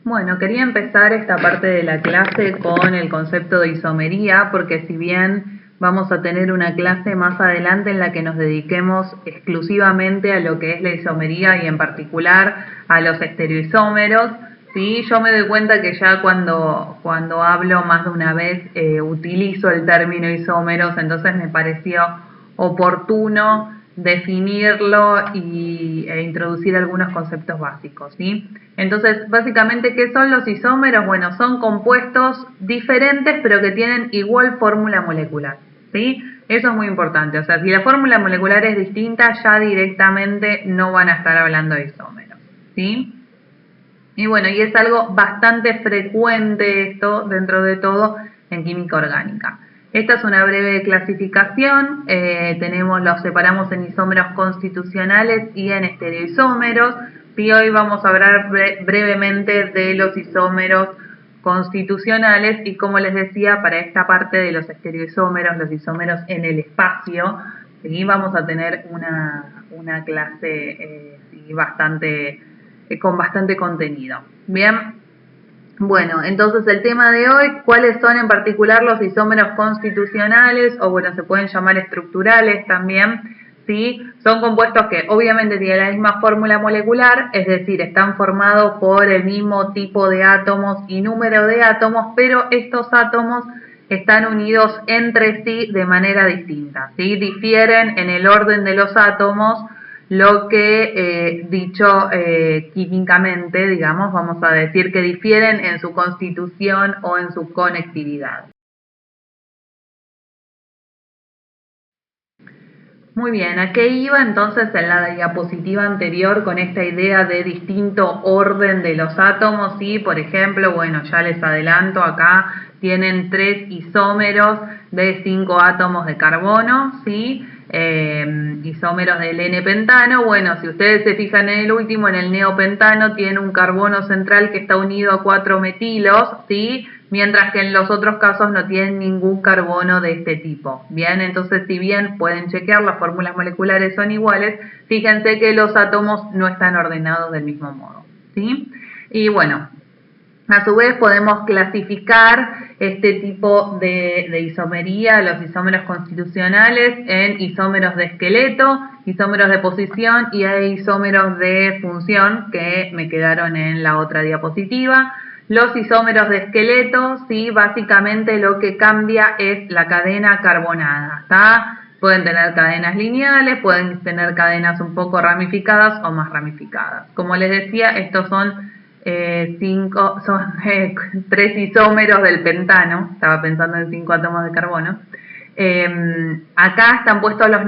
Bueno, quería empezar esta parte de la clase con el concepto de isomería, porque si bien vamos a tener una clase más adelante en la que nos dediquemos exclusivamente a lo que es la isomería y en particular a los estereoisómeros, ¿sí? Yo me doy cuenta que ya cuando hablo más de una vez utilizo el término isómeros, entonces me pareció oportuno definirlo e introducir algunos conceptos básicos, ¿sí? Entonces, básicamente, ¿qué son los isómeros? Bueno, son compuestos diferentes pero que tienen igual fórmula molecular, ¿sí? Eso es muy importante, o sea, si la fórmula molecular es distinta, ya directamente no van a estar hablando de isómeros, ¿sí? Y bueno, y es algo bastante frecuente esto, dentro de todo, en química orgánica. Esta es una breve clasificación, los separamos en isómeros constitucionales y en estereoisómeros, y hoy vamos a hablar brevemente de los isómeros constitucionales y, como les decía, para esta parte de los estereoisómeros, los isómeros en el espacio, ¿sí? Vamos a tener una clase sí, con bastante contenido. Bien, bueno, entonces el tema de hoy, ¿cuáles son en particular los isómeros constitucionales? O bueno, se pueden llamar estructurales también, ¿sí? Son compuestos que obviamente tienen la misma fórmula molecular, es decir, están formados por el mismo tipo de átomos y número de átomos, pero estos átomos están unidos entre sí de manera distinta, ¿sí? Difieren en el orden de los átomos, lo que dicho químicamente, digamos, vamos a decir que difieren en su constitución o en su conectividad. Muy bien, ¿a qué iba entonces en la diapositiva anterior con esta idea de distinto orden de los átomos? Sí, por ejemplo, bueno, ya les adelanto, acá tienen 3 isómeros de 5 átomos de carbono, ¿sí? Isómeros del N-pentano. Bueno, si ustedes se fijan en el último, en el neopentano, tiene un carbono central que está unido a 4 metilos, ¿sí? Mientras que en los otros casos no tienen ningún carbono de este tipo. Bien, entonces si bien pueden chequear, las fórmulas moleculares son iguales, fíjense que los átomos no están ordenados del mismo modo, ¿sí? Y bueno, a su vez podemos clasificar este tipo de isomería, los isómeros constitucionales, en isómeros de esqueleto, isómeros de posición y isómeros de función, que me quedaron en la otra diapositiva. Los isómeros de esqueleto, sí, básicamente lo que cambia es la cadena carbonada, ¿está? Pueden tener cadenas lineales, pueden tener cadenas un poco ramificadas o más ramificadas. Como les decía, estos son 3 isómeros del pentano, estaba pensando en 5 átomos de carbono. Acá están puestos los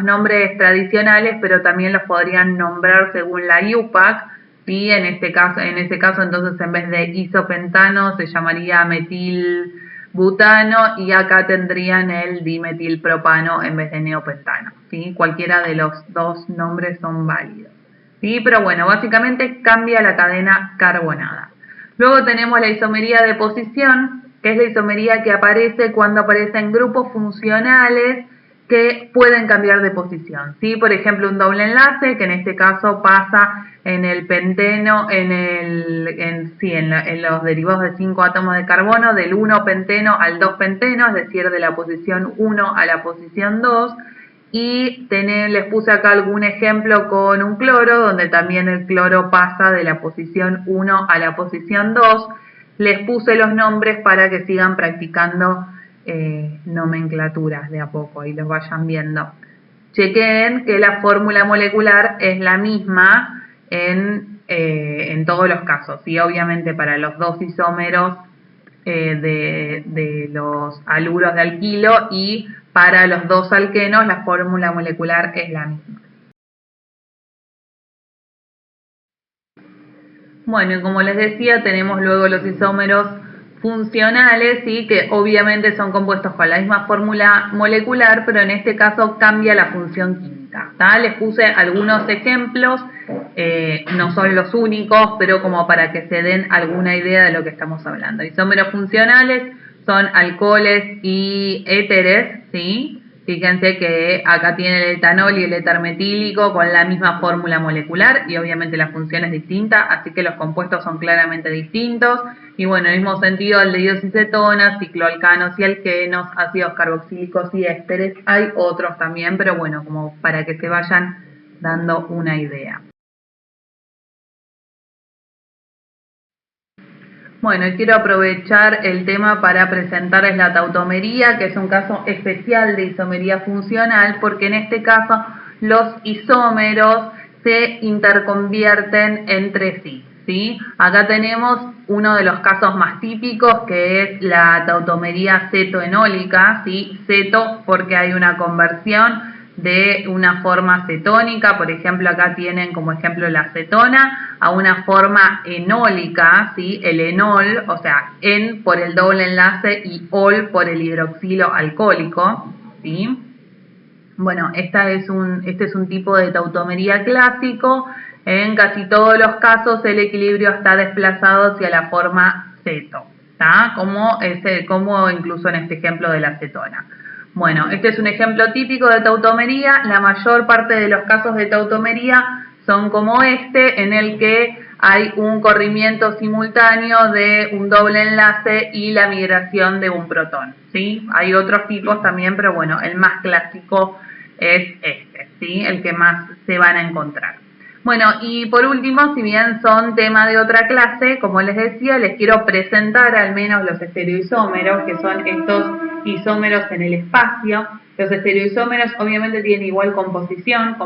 nombres tradicionales, pero también los podrían nombrar según la IUPAC, y en ese caso entonces en vez de isopentano se llamaría metilbutano, y acá tendrían el dimetilpropano en vez de neopentano, ¿sí? Cualquiera de los dos nombres son válidos, ¿sí? Pero bueno, básicamente cambia la cadena carbonada. Luego tenemos la isomería de posición, que es la isomería que aparece cuando aparecen grupos funcionales que pueden cambiar de posición, ¿sí? Por ejemplo, un doble enlace, que en este caso pasa en el penteno, en los derivados de 5 átomos de carbono, del 1-penteno al 2-penteno, es decir, de la posición 1 a la posición 2, y les puse acá algún ejemplo con un cloro, donde también el cloro pasa de la posición 1 a la posición 2. Les puse los nombres para que sigan practicando nomenclaturas de a poco y los vayan viendo. Chequen que la fórmula molecular es la misma en todos los casos, y obviamente para los dos isómeros de los haluros de alquilo, y para los dos alquenos la fórmula molecular es la misma. Bueno, y como les decía, tenemos luego los isómeros funcionales, ¿sí? Que obviamente son compuestos con la misma fórmula molecular, pero en este caso cambia la función química, ¿tá? Les puse algunos ejemplos, no son los únicos, pero como para que se den alguna idea de lo que estamos hablando. Isómeros funcionales son alcoholes y éteres, ¿sí? Fíjense que acá tiene el etanol y el éter metílico con la misma fórmula molecular y obviamente la función es distinta, así que los compuestos son claramente distintos. Y bueno, en el mismo sentido, aldehídos y cetonas, cicloalcanos y alquenos, ácidos carboxílicos y ésteres. Hay otros también, pero bueno, como para que se vayan dando una idea. Bueno, y quiero aprovechar el tema para presentarles la tautomería, que es un caso especial de isomería funcional, porque en este caso los isómeros se interconvierten entre sí, ¿sí? Acá tenemos uno de los casos más típicos, que es la tautomería cetoenólica, ¿sí? Ceto porque hay una conversión de una forma cetónica, por ejemplo acá tienen como ejemplo la cetona, a una forma enólica, ¿sí? El enol, o sea, en por el doble enlace y ol por el hidroxilo alcohólico, ¿sí? Bueno, este es un tipo de tautomería clásico. En casi todos los casos el equilibrio está desplazado hacia la forma ceto, ¿tá? Como incluso en este ejemplo de la cetona. Bueno, este es un ejemplo típico de tautomería. La mayor parte de los casos de tautomería son como este, en el que hay un corrimiento simultáneo de un doble enlace y la migración de un protón, ¿sí? Hay otros tipos también, pero bueno, el más clásico es este, ¿sí? El que más se van a encontrar. Bueno, y por último, si bien son tema de otra clase, como les decía, les quiero presentar al menos los estereoisómeros, que son estos isómeros en el espacio. Los estereoisómeros obviamente tienen igual composición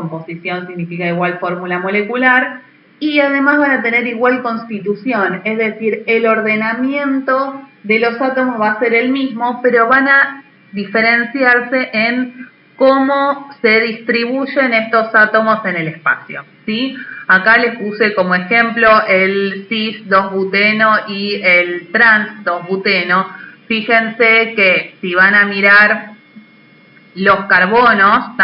significa igual fórmula molecular, y además van a tener igual constitución, es decir, el ordenamiento de los átomos va a ser el mismo, pero van a diferenciarse en cómo se distribuyen estos átomos en el espacio, ¿sí? Acá les puse como ejemplo el cis-2-buteno y el trans-2-buteno. Fíjense que si van a mirar los carbonos,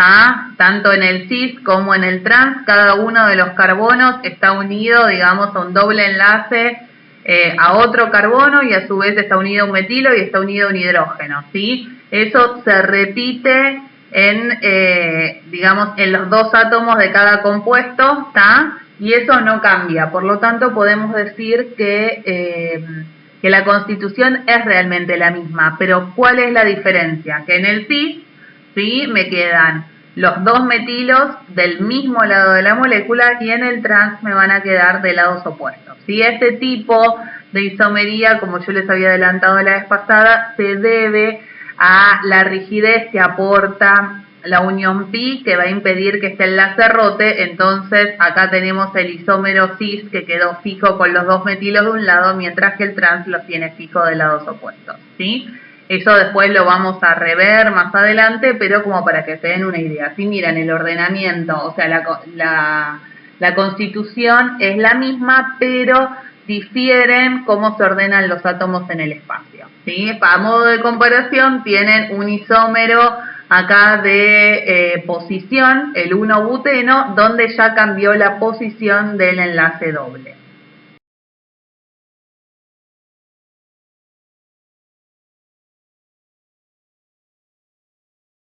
tanto en el cis como en el trans, cada uno de los carbonos está unido, digamos, a un doble enlace a otro carbono y a su vez está unido a un metilo y está unido a un hidrógeno, ¿sí? Eso se repite digamos, en los dos átomos de cada compuesto, y eso no cambia. Por lo tanto, podemos decir que la constitución es realmente la misma. Pero, ¿cuál es la diferencia? Que en el cis, ¿sí? Me quedan los dos metilos del mismo lado de la molécula y en el trans me van a quedar de lados opuestos, ¿sí? Este tipo de isomería, como yo les había adelantado la vez pasada, se debe a la rigidez que aporta la unión pi, que va a impedir que este enlace rote. Entonces acá tenemos el isómero cis que quedó fijo con los dos metilos de un lado, mientras que el trans los tiene fijo de lados opuestos, ¿sí? Eso después lo vamos a rever más adelante, pero como para que se den una idea. Si miran el ordenamiento, o sea, la constitución es la misma, pero difieren cómo se ordenan los átomos en el espacio, ¿sí? A modo de comparación, tienen un isómero acá de posición, el 1-buteno, donde ya cambió la posición del enlace doble,